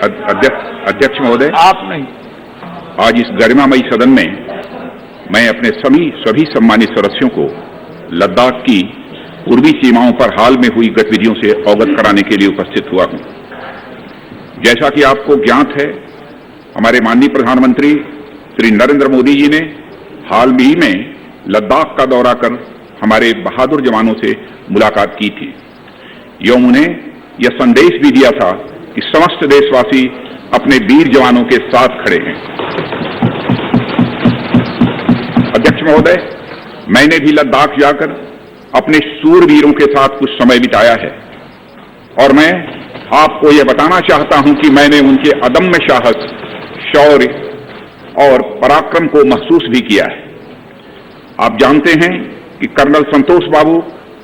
अध्यक्ष महोदय, आप नहीं। आज इस गरिमामयी सदन में मैं अपने सभी सम्मानित सदस्यों को लद्दाख की पूर्वी सीमाओं पर हाल में हुई गतिविधियों से अवगत कराने के लिए उपस्थित हुआ हूं। जैसा कि आपको ज्ञात है, हमारे माननीय प्रधानमंत्री श्री नरेंद्र मोदी जी ने हाल ही में लद्दाख का दौरा कर हमारे बहादुर जवानों से मुलाकात की थी एवं उन्हें यह संदेश भी दिया था कि समस्त देशवासी अपने वीर जवानों के साथ खड़े हैं। अध्यक्ष महोदय, मैंने भी लद्दाख जाकर अपने सूरवीरों के साथ कुछ समय बिताया है और मैं आपको यह बताना चाहता हूं कि मैंने उनके अदम्य साहस, शौर्य और पराक्रम को महसूस भी किया है। आप जानते हैं कि कर्नल संतोष बाबू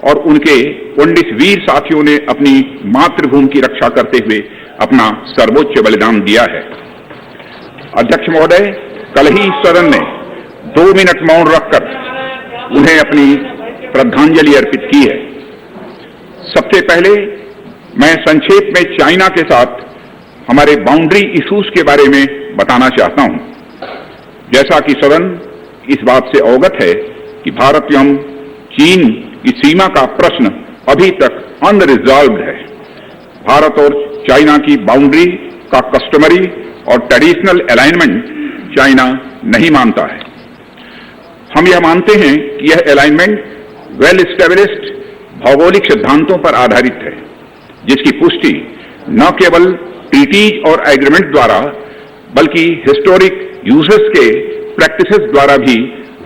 और उनके 19 वीर साथियों ने अपनी मातृभूमि की रक्षा करते हुए अपना सर्वोच्च बलिदान दिया है। अध्यक्ष महोदय, कल ही सदन ने 2 मिनट मौन रखकर उन्हें अपनी श्रद्धांजलि अर्पित की है। सबसे पहले मैं संक्षेप में चाइना के साथ हमारे बाउंड्री इश्यूज के बारे में बताना चाहता हूं। जैसा कि सदन इस बात से अवगत है कि भारत एवं चीन की सीमा का प्रश्न अभी तक अनरिजॉल्व्ड है। भारत और चाइना की बाउंड्री का कस्टमरी और ट्रेडिशनल अलाइनमेंट चाइना नहीं मानता है। हम यह मानते हैं कि यह अलाइनमेंट वेल एस्टेब्लिश्ड भौगोलिक सिद्धांतों पर आधारित है, जिसकी पुष्टि न केवल ट्रीटीज और एग्रीमेंट द्वारा बल्कि हिस्टोरिक यूजेस के प्रैक्टिसेस द्वारा भी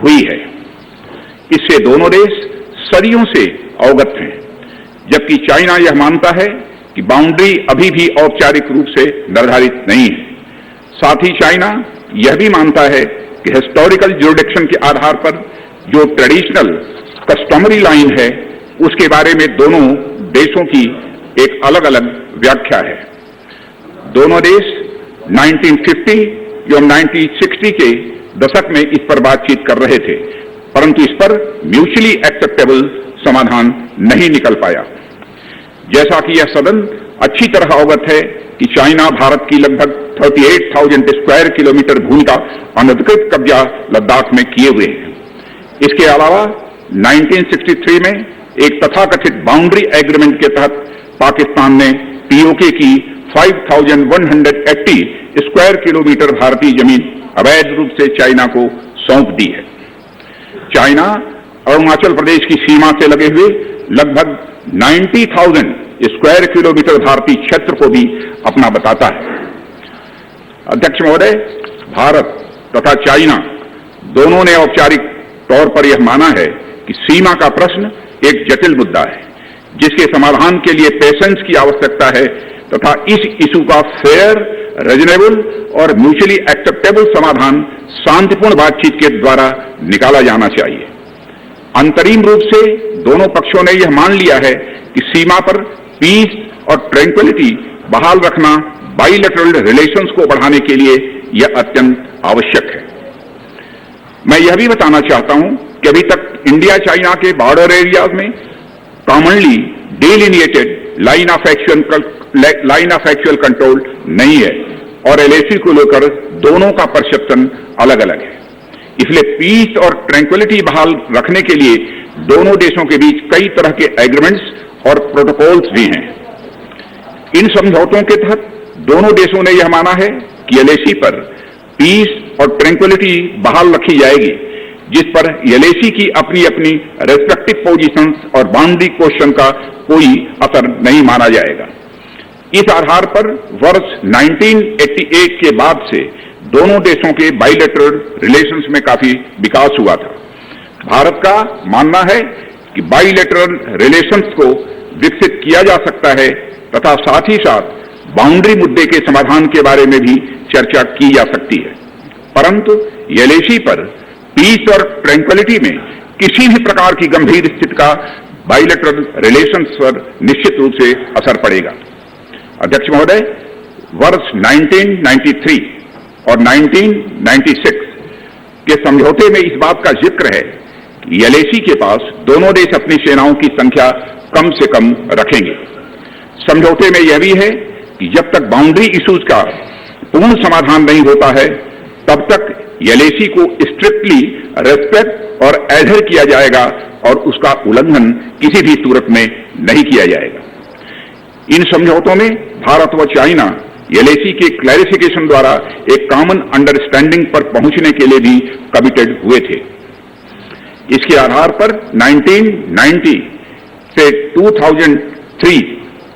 हुई है। इससे दोनों देश सदियों से अवगत हैं, जबकि चाइना यह मानता है कि बाउंड्री अभी भी औपचारिक रूप से निर्धारित नहीं है। साथ ही चाइना यह भी मानता है कि हिस्टोरिकल ज्यूरिडिक्शन के आधार पर जो ट्रेडिशनल कस्टमरी लाइन है, उसके बारे में दोनों देशों की एक अलग अलग व्याख्या है। दोनों देश 1950 एवं 1960 के दशक में इस पर बातचीत कर रहे थे, परंतु इस पर म्यूचुअली एक्सेप्टेबल समाधान नहीं निकल पाया। जैसा कि यह सदन अच्छी तरह अवगत है कि चाइना भारत की लगभग 38,000 स्क्वायर किलोमीटर भूमि का अनधिकृत कब्जा लद्दाख में किए हुए है। इसके अलावा 1963 में एक तथाकथित बाउंड्री एग्रीमेंट के तहत पाकिस्तान ने पीओके की 5,180 स्क्वायर किलोमीटर भारतीय जमीन अवैध रूप से चाइना को सौंप दी है। चाइना अरुणाचल प्रदेश की सीमा से लगे हुए लगभग 90,000 स्क्वायर किलोमीटर भारतीय क्षेत्र को भी अपना बताता है। अध्यक्ष महोदय, भारत तथा चाइना दोनों ने औपचारिक तौर पर यह माना है कि सीमा का प्रश्न एक जटिल मुद्दा है, जिसके समाधान के लिए पेशेंस की आवश्यकता है तथा इस इशू का फेयर, रीजनेबल और म्यूचुअली एक्सेप्टेबल समाधान शांतिपूर्ण बातचीत के द्वारा निकाला जाना चाहिए। अंतरिम रूप से दोनों पक्षों ने यह मान लिया है कि सीमा पर पीस और ट्रैंक्विलिटी बहाल रखना बाइलेटरल रिलेशंस को बढ़ाने के लिए यह अत्यंत आवश्यक है। मैं यह भी बताना चाहता हूं कि अभी तक इंडिया चाइना के बॉर्डर एरियाज में commonly delineated line of actual control नहीं है और एलएसी को लेकर दोनों का परसेप्शन अलग अलग है। इसलिए पीस और ट्रैंक्विलिटी बहाल रखने के लिए दोनों देशों के बीच कई तरह के एग्रीमेंट्स और प्रोटोकॉल्स भी हैं। इन समझौतों के तहत दोनों देशों ने यह माना है कि एलएसी पर पीस और ट्रैंक्विलिटी बहाल रखी जाएगी, जिस पर एलएसी की अपनी अपनी रेस्पेक्टिव पोजीशंस और बाउंड्री क्वेश्चन का कोई असर नहीं माना जाएगा। इस आधार पर वर्ष 1988 के बाद से दोनों देशों के बाइलेटरल रिलेशंस में काफी विकास हुआ था। भारत का मानना है कि बाइलेटरल रिलेशंस को विकसित किया जा सकता है तथा साथ ही साथ बाउंड्री मुद्दे के समाधान के बारे में भी चर्चा की जा सकती है, परंतु एलएसी पर पीस और ट्रैंक्विलिटी में किसी भी प्रकार की गंभीर स्थिति का बाइलेटरल रिलेशंस पर निश्चित रूप से असर पड़ेगा। अध्यक्ष महोदय, वर्ष 1993 और 1996 के समझौते में इस बात का जिक्र है कि एलएसी के पास दोनों देश अपनी सेनाओं की संख्या कम से कम रखेंगे। समझौते में यह भी है कि जब तक बाउंड्री इश्यूज का पूर्ण समाधान नहीं होता है तब तक एलएसी को स्ट्रिक्टली रेस्पेक्ट और एडहेर किया जाएगा और उसका उल्लंघन किसी भी सूरत में नहीं किया जाएगा। इन समझौतों में भारत व चाइना एलएसी के क्लैरिफिकेशन द्वारा एक कॉमन अंडरस्टैंडिंग पर पहुंचने के लिए भी कमिटेड हुए थे। इसके आधार पर 1990 से 2003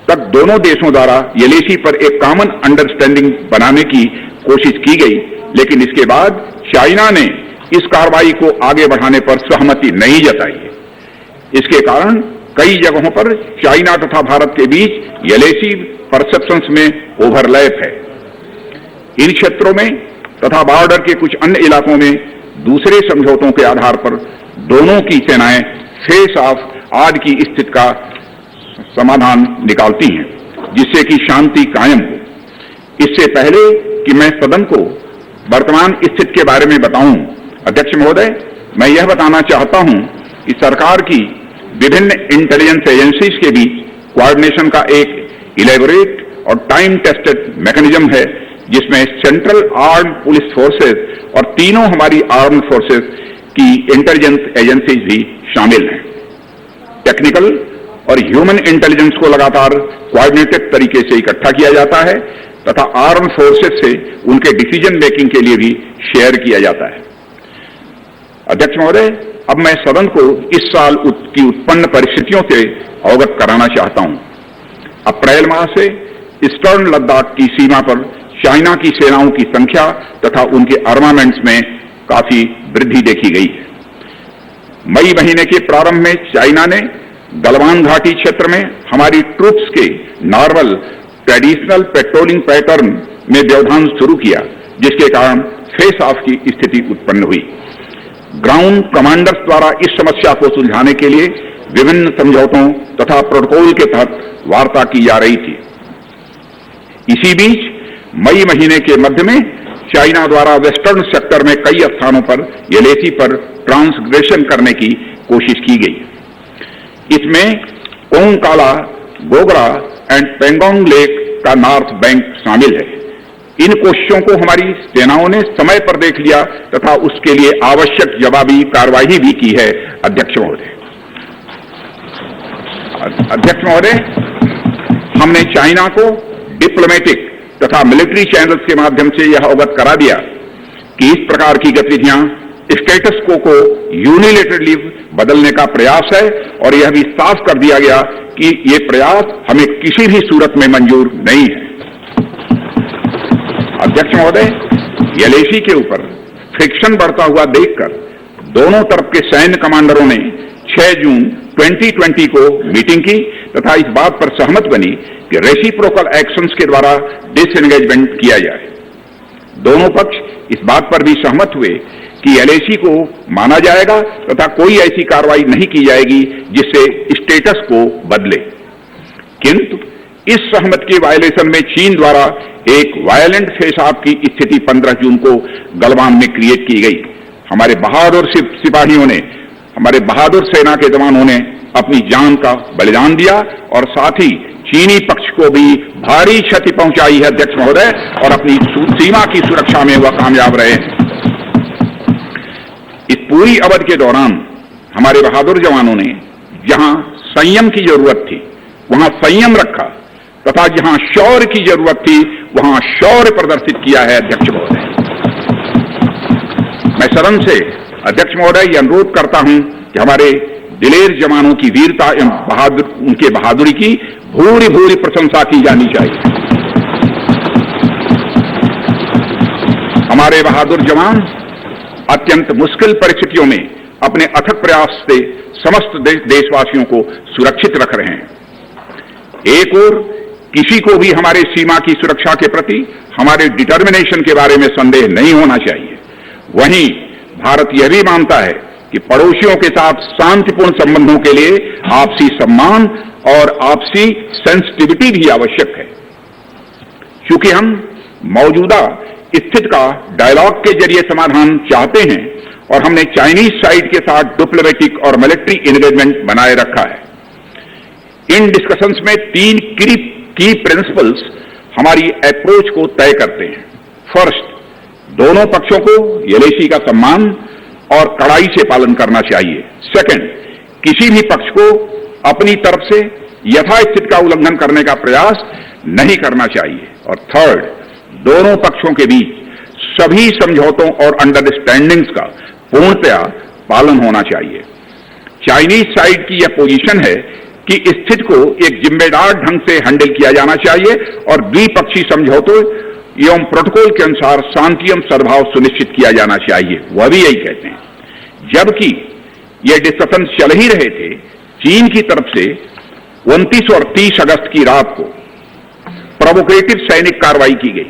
तक दोनों देशों द्वारा एलएसी पर एक कॉमन अंडरस्टैंडिंग बनाने की कोशिश की गई, लेकिन इसके बाद चाइना ने इस कार्रवाई को आगे बढ़ाने पर सहमति नहीं जताई है। इसके कारण कई जगहों पर चाइना तथा भारत के बीच एलएसी परसेप्शंस में ओवरलैप है। इन क्षेत्रों में तथा बॉर्डर के कुछ अन्य इलाकों में दूसरे समझौतों के आधार पर दोनों की सेनाएं फेस ऑफ आज की स्थिति का समाधान निकालती हैं, जिससे कि शांति कायम हो। इससे पहले कि मैं सदन को वर्तमान स्थिति के बारे में बताऊं, अध्यक्ष महोदय, मैं यह बताना चाहता हूं कि सरकार की विभिन्न इंटेलिजेंस एजेंसीज के बीच कोऑर्डिनेशन का एक इलेबोरेट और टाइम टेस्टेड मैकेनिज्म है, जिसमें सेंट्रल आर्म्ड पुलिस फोर्सेस और तीनों हमारी आर्म्ड फोर्सेस की इंटेलिजेंस एजेंसीज भी शामिल हैं। टेक्निकल और ह्यूमन इंटेलिजेंस को लगातार कोऑर्डिनेटेड तरीके से इकट्ठा किया जाता है तथा आर्म फोर्सेस से उनके डिसीजन मेकिंग के लिए भी शेयर किया जाता है। अध्यक्ष महोदय, अब मैं सदन को इस साल की उत्पन्न परिस्थितियों से अवगत कराना चाहता हूं। अप्रैल माह से ईस्टर्न लद्दाख की सीमा पर चाइना की सेनाओं की संख्या तथा उनके आर्मामेंट्स में काफी वृद्धि देखी गई है। मई महीने के प्रारंभ में चाइना ने गलवान घाटी क्षेत्र में हमारी ट्रूप्स के नॉर्मल ट्रेडिशनल पेट्रोलिंग पैटर्न में व्यवधान शुरू किया, जिसके कारण फेस ऑफ की स्थिति उत्पन्न हुई। ग्राउंड कमांडर्स द्वारा इस समस्या को सुलझाने के लिए विभिन्न समझौतों तथा प्रोटोकॉल के तहत वार्ता की जा रही थी। इसी बीच मई महीने के मध्य में चाइना द्वारा वेस्टर्न सेक्टर में कई स्थानों पर एलएसी पर ट्रांसग्रेशन करने की कोशिश की गई। इसमें कोंगकाला, गोगरा एंड पेंगोंग लेक का नॉर्थ बैंक शामिल है। इन कोशिशों को हमारी सेनाओं ने समय पर देख लिया तथा उसके लिए आवश्यक जवाबी कार्रवाई भी की है। अध्यक्ष महोदय, हमने चाइना को डिप्लोमेटिक तथा मिलिट्री चैनल्स के माध्यम से यह अवगत करा दिया कि इस प्रकार की गतिविधियां स्टेटस को यूनिलेटरली बदलने का प्रयास है और यह भी साफ कर दिया गया कि ये प्रयास हमें किसी भी सूरत में मंजूर नहीं है। अध्यक्ष महोदय, एलएसी के ऊपर फ्रिक्शन बढ़ता हुआ देखकर दोनों तरफ के सैन्य कमांडरों ने 6 जून 2020 को मीटिंग की तथा इस बात पर सहमत बनी कि रेसिप्रोकल एक्शंस के द्वारा डिसएंगेजमेंट किया जाए। दोनों पक्ष इस बात पर भी सहमत हुए कि एलएसी को माना जाएगा तथा कोई ऐसी कार्रवाई नहीं की जाएगी जिससे स्टेटस को बदले। किंतु इस सहमति के वायलेशन में चीन द्वारा एक वायलेंट फेस ऑफ की स्थिति 15 जून को गलवान में क्रिएट की गई। हमारे बहादुर सिपाहियों ने, हमारे बहादुर सेना के जवानों ने अपनी जान का बलिदान दिया और साथ ही चीनी पक्ष को भी भारी क्षति पहुंचाई है। अध्यक्ष महोदय, और अपनी सीमा की सुरक्षा में वह कामयाब रहे। इस पूरी अवधि के दौरान हमारे बहादुर जवानों ने जहां संयम की जरूरत थी वहां संयम रखा तथा जहां शौर्य की जरूरत थी वहां शौर्य प्रदर्शित किया है। अध्यक्ष महोदय, मैं सदन से अध्यक्ष महोदय यह अनुरोध करता हूं कि हमारे दिलेर जवानों की वीरता एवं उनके बहादुरी की भूरी भूरी प्रशंसा की जानी चाहिए। हमारे बहादुर जवान अत्यंत मुश्किल परिस्थितियों में अपने अथक प्रयास से समस्त देशवासियों को सुरक्षित रख रहे हैं। एक ओर किसी को भी हमारे सीमा की सुरक्षा के प्रति हमारे डिटर्मिनेशन के बारे में संदेह नहीं होना चाहिए। वहीं भारत यह भी मानता है कि पड़ोसियों के साथ शांतिपूर्ण संबंधों के लिए आपसी सम्मान और आपसी सेंसिटिविटी भी आवश्यक है। क्योंकि हम मौजूदा स्थिति का डायलॉग के जरिए समाधान चाहते हैं और हमने चाइनीज साइड के साथ डिप्लोमेटिक और मिलिट्री एंगेजमेंट बनाए रखा है। इन डिस्कशंस में 3 की प्रिंसिपल्स हमारी अप्रोच को तय करते हैं। फर्स्ट, दोनों पक्षों को एलएसी का सम्मान और कड़ाई से पालन करना चाहिए। सेकंड, किसी भी पक्ष को अपनी तरफ से यथास्थिति का उल्लंघन करने का प्रयास नहीं करना चाहिए। और थर्ड, दोनों पक्षों के बीच सभी समझौतों और अंडरस्टैंडिंग्स का पूर्णतया पालन होना चाहिए। चाइनीज साइड की यह पोजीशन है कि स्थिति को एक जिम्मेदार ढंग से हैंडल किया जाना चाहिए और द्विपक्षीय समझौतों एवं प्रोटोकॉल के अनुसार शांति एवं सद्भाव सुनिश्चित किया जाना चाहिए। वह भी यही कहते हैं। जबकि ये डिस्कशन चल ही रहे थे, चीन की तरफ से 29 और 30 अगस्त की रात को प्रोवोकेटिव सैनिक कार्रवाई की गई,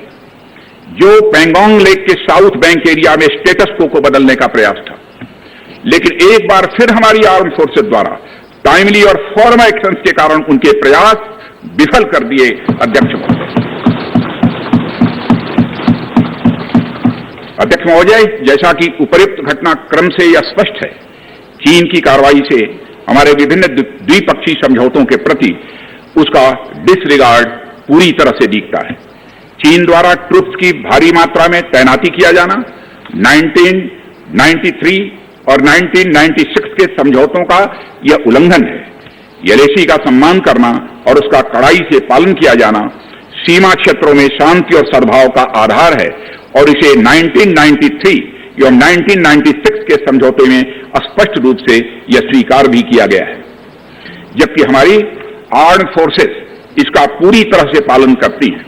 जो पेंगोंग लेक के साउथ बैंक एरिया में स्टेटस को बदलने का प्रयास था। लेकिन एक बार फिर हमारी आर्म फोर्सेस द्वारा टाइमली और फॉर्मल एक्शंस के कारण उनके प्रयास विफल कर दिए। अध्यक्ष महोदय, जैसा कि उपर्युक्त घटनाक्रम से यह स्पष्ट है, चीन की कार्रवाई से हमारे विभिन्न द्विपक्षीय समझौतों के प्रति उसका डिसरिगार्ड पूरी तरह से दिखता है। चीन द्वारा ट्रूप्स की भारी मात्रा में तैनाती किया जाना 1993 और 1996 के समझौतों का यह उल्लंघन है। एलएसी का सम्मान करना और उसका कड़ाई से पालन किया जाना सीमा क्षेत्रों में शांति और सद्भाव का आधार है और इसे 1993 एवं 1996 के समझौते में स्पष्ट रूप से यह स्वीकार भी किया गया है। जबकि हमारी आर्म फोर्सेस इसका पूरी तरह से पालन करती हैं।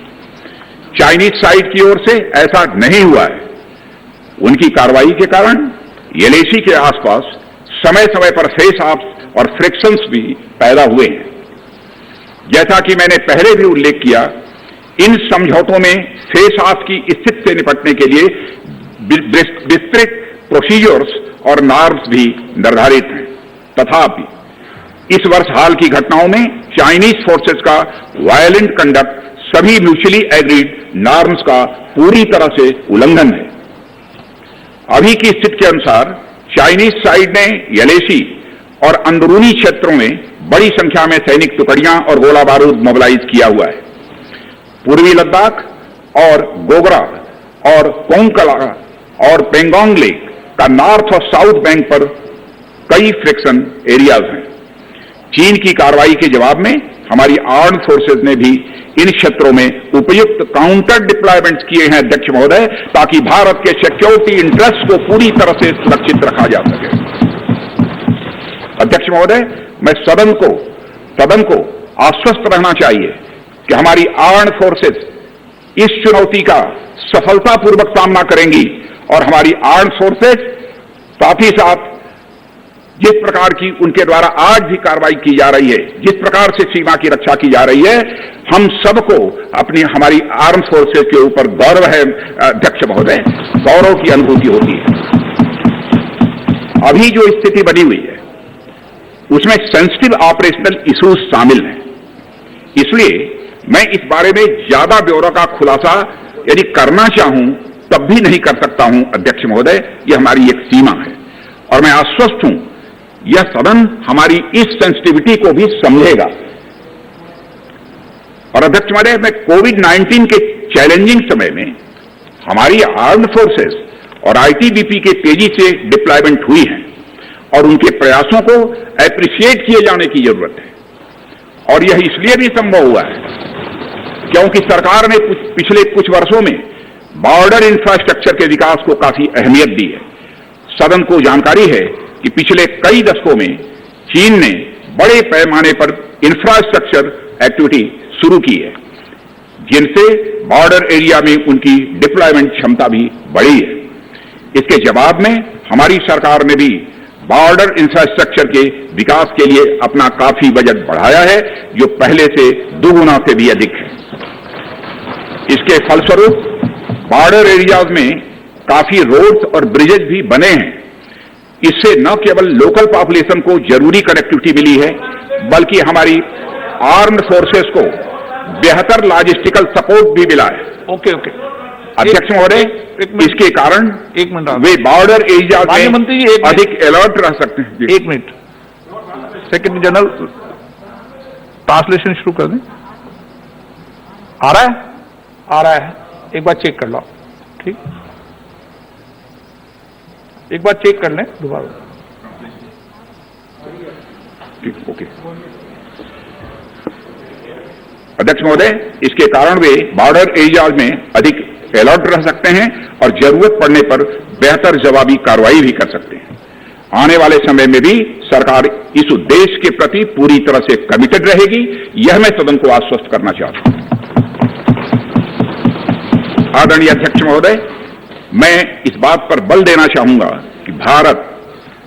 चाइनीज साइड की ओर से ऐसा नहीं हुआ है। उनकी कार्रवाई के कारण एलएसी के आसपास समय समय पर फेस ऑफ्स और फ्रिक्शंस भी पैदा हुए हैं। जैसा कि मैंने पहले भी उल्लेख किया, इन समझौतों में फेस ऑफ की स्थिति से निपटने के लिए विस्तृत प्रोसीजर्स और नॉर्म्स भी निर्धारित हैं। तथापि इस वर्ष हाल की घटनाओं में चाइनीज फोर्सेस का वायलेंट कंडक्ट सभी म्यूचुअली एग्रीड नॉर्म्स का पूरी तरह से उल्लंघन है। अभी की स्थिति के अनुसार चाइनीज साइड ने एलएसी और अंदरूनी क्षेत्रों में बड़ी संख्या में सैनिक टुकड़ियां और गोला बारूद मोबिलाइज किया हुआ है। पूर्वी लद्दाख और गोगरा और कोंकला और पेंगोंग लेक का नॉर्थ और साउथ बैंक पर कई फ्रिक्शन एरियाज हैं। चीन की कार्रवाई के जवाब में हमारी आर्म फोर्सेज ने भी इन क्षेत्रों में उपयुक्त काउंटर डिप्लॉयमेंट्स किए हैं। अध्यक्ष महोदय, ताकि भारत के सिक्योरिटी इंटरेस्ट को पूरी तरह से सुरक्षित रखा जा सके। अध्यक्ष महोदय, मैं सदन को आश्वस्त रहना चाहिए कि हमारी आर्म फोर्सेज इस चुनौती का सफलतापूर्वक सामना करेंगी और हमारी आर्म फोर्सेज साथ ही साथ जिस प्रकार की उनके द्वारा आज भी कार्रवाई की जा रही है, जिस प्रकार से सीमा की रक्षा की जा रही है, हम सबको हमारी आर्म फोर्सेज के ऊपर गौरव है। अध्यक्ष महोदय, गौरव की अनुभूति होती है। अभी जो स्थिति बनी हुई है उसमें सेंसिटिव ऑपरेशनल इश्यूज शामिल हैं। इसलिए मैं इस बारे में ज्यादा ब्यौरा का खुलासा यदि करना चाहूं तब भी नहीं कर सकता हूं। अध्यक्ष महोदय, यह हमारी एक सीमा है और मैं आश्वस्त हूं यह सदन हमारी इस सेंसिटिविटी को भी समझेगा। और अध्यक्ष महोदय, मैं कोविड-19 के चैलेंजिंग समय में हमारी आर्म्ड फोर्सेस और आईटीबीपी के तेजी से डिप्लॉयमेंट हुई हैं और उनके प्रयासों को एप्रिशिएट किए जाने की जरूरत है। और यह इसलिए भी संभव हुआ है क्योंकि सरकार ने पिछले कुछ वर्षों में बॉर्डर इंफ्रास्ट्रक्चर के विकास को काफी अहमियत दी है। सदन को जानकारी है कि पिछले कई दशकों में चीन ने बड़े पैमाने पर इंफ्रास्ट्रक्चर एक्टिविटी शुरू की है, जिनसे बॉर्डर एरिया में उनकी डिप्लॉयमेंट क्षमता भी बढ़ी है। इसके जवाब में हमारी सरकार ने भी बॉर्डर इंफ्रास्ट्रक्चर के विकास के लिए अपना काफी बजट बढ़ाया है, जो पहले से दोगुना से भी अधिक है। इसके फलस्वरूप बॉर्डर एरियाज में काफी रोड्स और ब्रिजेज भी बने हैं। इससे न केवल लोकल पॉपुलेशन को जरूरी कनेक्टिविटी मिली है, बल्कि हमारी आर्म्ड फोर्सेस को बेहतर लॉजिस्टिकल सपोर्ट भी मिला है। ओके। अध्यक्ष महोदय, इसके कारण वे बॉर्डर एरिया में अधिक अलर्ट रह सकते हैं। 1 मिनट, सेक्रेटरी जनरल ट्रांसलेशन शुरू कर दें। आ रहा है? आ रहा है, एक बार चेक कर लो, ठीक, एक बार चेक कर लें दोबारा। ठीक, ओके। अध्यक्ष महोदय, इसके कारण वे बॉर्डर एरियाज में अधिक अलर्ट रह सकते हैं और जरूरत पड़ने पर बेहतर जवाबी कार्रवाई भी कर सकते हैं। आने वाले समय में भी सरकार इस उद्देश्य के प्रति पूरी तरह से कमिटेड रहेगी, यह मैं सदन को आश्वस्त करना चाहता हूं। आदरणीय अध्यक्ष महोदय, मैं इस बात पर बल देना चाहूंगा कि भारत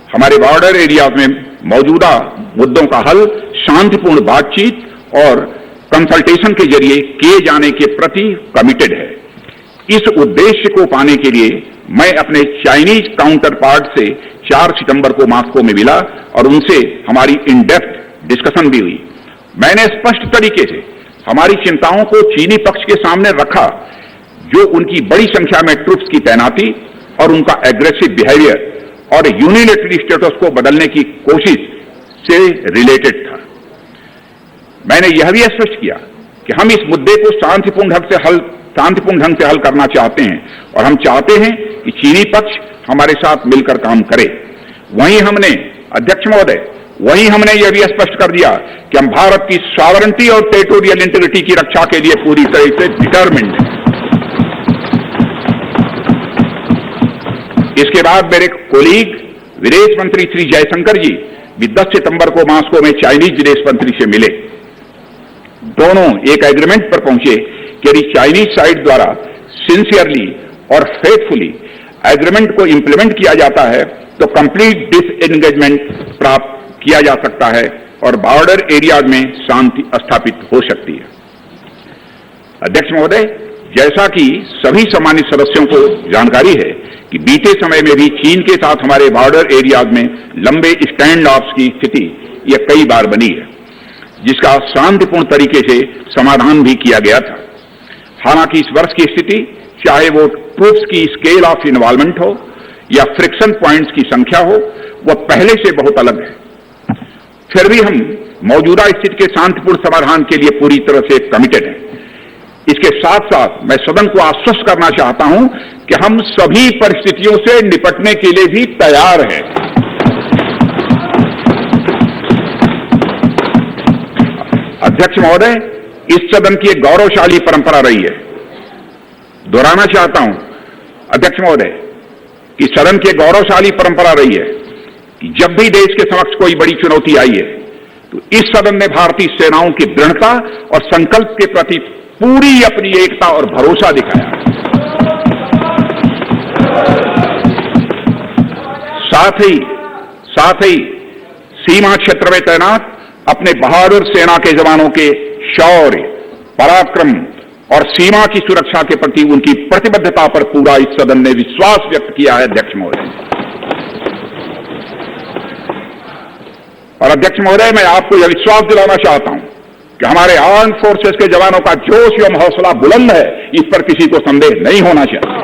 हमारे बॉर्डर एरियाज में मौजूदा मुद्दों का हल शांतिपूर्ण बातचीत और कंसल्टेशन के जरिए किए जाने के प्रति कमिटेड है। इस उद्देश्य को पाने के लिए मैं अपने चाइनीज काउंटर पार्ट से 4 सितंबर को मॉस्को में मिला और उनसे हमारी इन डेप्थ डिस्कशन भी हुई। मैंने स्पष्ट तरीके से हमारी चिंताओं को चीनी पक्ष के सामने रखा, जो उनकी बड़ी संख्या में ट्रूप्स की तैनाती और उनका एग्रेसिव बिहेवियर और यूनिलैटरल स्टेटस को बदलने की कोशिश से रिलेटेड था। मैंने यह भी स्पष्ट किया कि हम इस मुद्दे को शांतिपूर्ण ढंग से हल करना चाहते हैं और हम चाहते हैं कि चीनी पक्ष हमारे साथ मिलकर काम करे। वहीं हमने, अध्यक्ष महोदय, यह भी स्पष्ट कर दिया कि हम भारत की सॉवरेनिटी और टेरिटोरियल इंटीग्रिटी की रक्षा के लिए पूरी तरह से डिटरमिन्ड हैं। इसके बाद मेरे कोलीग विदेश मंत्री श्री जयशंकर जी भी 10 सितंबर को मॉस्को में चाइनीज विदेश मंत्री से मिले। दोनों एक एग्रीमेंट पर पहुंचे कि यदि चाइनीज साइड द्वारा सिंसियरली और फेथफुली एग्रीमेंट को इंप्लीमेंट किया जाता है तो कंप्लीट डिसएंगेजमेंट प्राप्त किया जा सकता है और बॉर्डर एरियाज में शांति स्थापित हो सकती है। अध्यक्ष महोदय, जैसा कि सभी सम्मानित सदस्यों को जानकारी है कि बीते समय में भी चीन के साथ हमारे बॉर्डर एरियाज में लंबे स्टैंड ऑफ्स की स्थिति यह कई बार बनी है, जिसका शांतिपूर्ण तरीके से समाधान भी किया गया था। हालांकि इस वर्ष की स्थिति, चाहे वो ट्रूप्स की स्केल ऑफ इन्वॉल्वमेंट हो या फ्रिक्शन पॉइंट्स की संख्या हो, वह पहले से बहुत अलग है। फिर भी हम मौजूदा स्थिति के शांतिपूर्ण समाधान के लिए पूरी तरह से कमिटेड हैं। इसके साथ साथ मैं सदन को आश्वस्त करना चाहता हूं कि हम सभी परिस्थितियों से निपटने के लिए भी तैयार हैं। अध्यक्ष महोदय, इस सदन की एक गौरवशाली परंपरा रही है। दोहराना चाहता हूं अध्यक्ष महोदय कि सदन की गौरवशाली परंपरा रही है कि जब भी देश के समक्ष कोई बड़ी चुनौती आई है तो इस सदन ने भारतीय सेनाओं की दृढ़ता और संकल्प के प्रति पूरी अपनी एकता और भरोसा दिखाया है। साथ ही सीमा क्षेत्र में तैनात अपने बहादुर सेना के जवानों के शौर्य, पराक्रम और सीमा की सुरक्षा के प्रति उनकी प्रतिबद्धता पर पूरा इस सदन ने विश्वास व्यक्त किया है। अध्यक्ष महोदय, और अध्यक्ष महोदय, मैं आपको यह विश्वास दिलाना चाहता हूं कि हमारे आर्म फोर्सेस के जवानों का जोश एवं हौसला बुलंद है, इस पर किसी को संदेह नहीं होना चाहिए।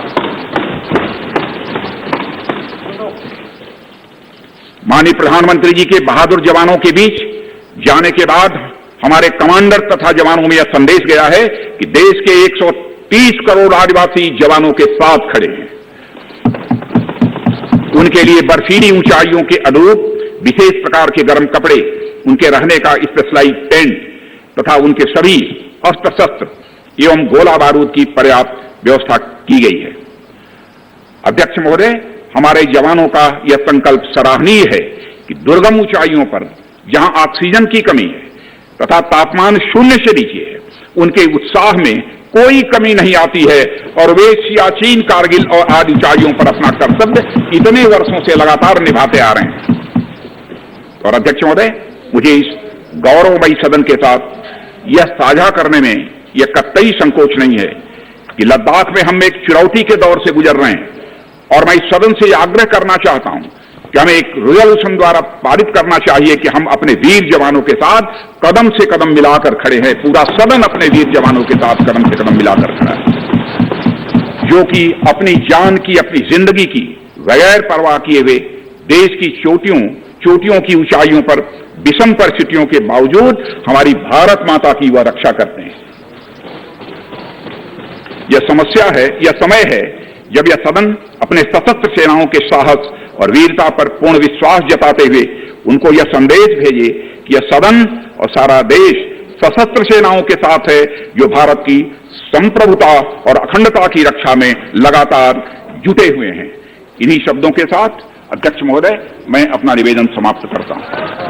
माननीय प्रधानमंत्री जी के बहादुर जवानों के बीच जाने के बाद हमारे कमांडर तथा जवानों में यह संदेश गया है कि देश के 130 करोड़ आदिवासी जवानों के साथ खड़े हैं। उनके लिए बर्फीली ऊंचाइयों के अनुरूप विशेष प्रकार के गर्म कपड़े, उनके रहने का स्पेशलाइज्ड टेंट तथा उनके सभी अस्त्र शस्त्र एवं गोला बारूद की पर्याप्त व्यवस्था की गई है। अध्यक्ष महोदय, हमारे जवानों का यह संकल्प सराहनीय है कि दुर्गम ऊंचाइयों पर जहां ऑक्सीजन की कमी है तथा तापमान 0 से नीचे है, उनके उत्साह में कोई कमी नहीं आती है और वे सियाचिन, कारगिल और आदि ऊंचाइयों पर अपना कर्तव्य इतने वर्षों से लगातार निभाते आ रहे हैं। और अध्यक्ष महोदय, मुझे इस गौरवमयी सदन के साथ यह साझा करने में यह कतई संकोच नहीं है कि लद्दाख में हम एक चुनौती के दौर से गुजर रहे हैं और मैं इस सदन से आग्रह करना चाहता हूं कि हमें एक रेजोल्यूशन द्वारा पारित करना चाहिए कि हम अपने वीर जवानों के साथ कदम से कदम मिलाकर खड़े हैं। पूरा सदन अपने वीर जवानों के साथ कदम से कदम मिलाकर खड़ा है, जो कि अपनी जान की, अपनी जिंदगी की बगैर परवाह किए हुए देश की चोटियों की ऊंचाइयों पर विषम परिस्थितियों के बावजूद हमारी भारत माता की वह रक्षा करते हैं। यह समस्या है, यह समय है जब यह सदन अपने सशस्त्र सेनाओं के साहस और वीरता पर पूर्ण विश्वास जताते हुए उनको यह संदेश भेजे कि यह सदन और सारा देश सशस्त्र सेनाओं के साथ है, जो भारत की संप्रभुता और अखंडता की रक्षा में लगातार जुटे हुए हैं। इन्हीं शब्दों के साथ अध्यक्ष महोदय, मैं अपना निवेदन समाप्त करता हूं।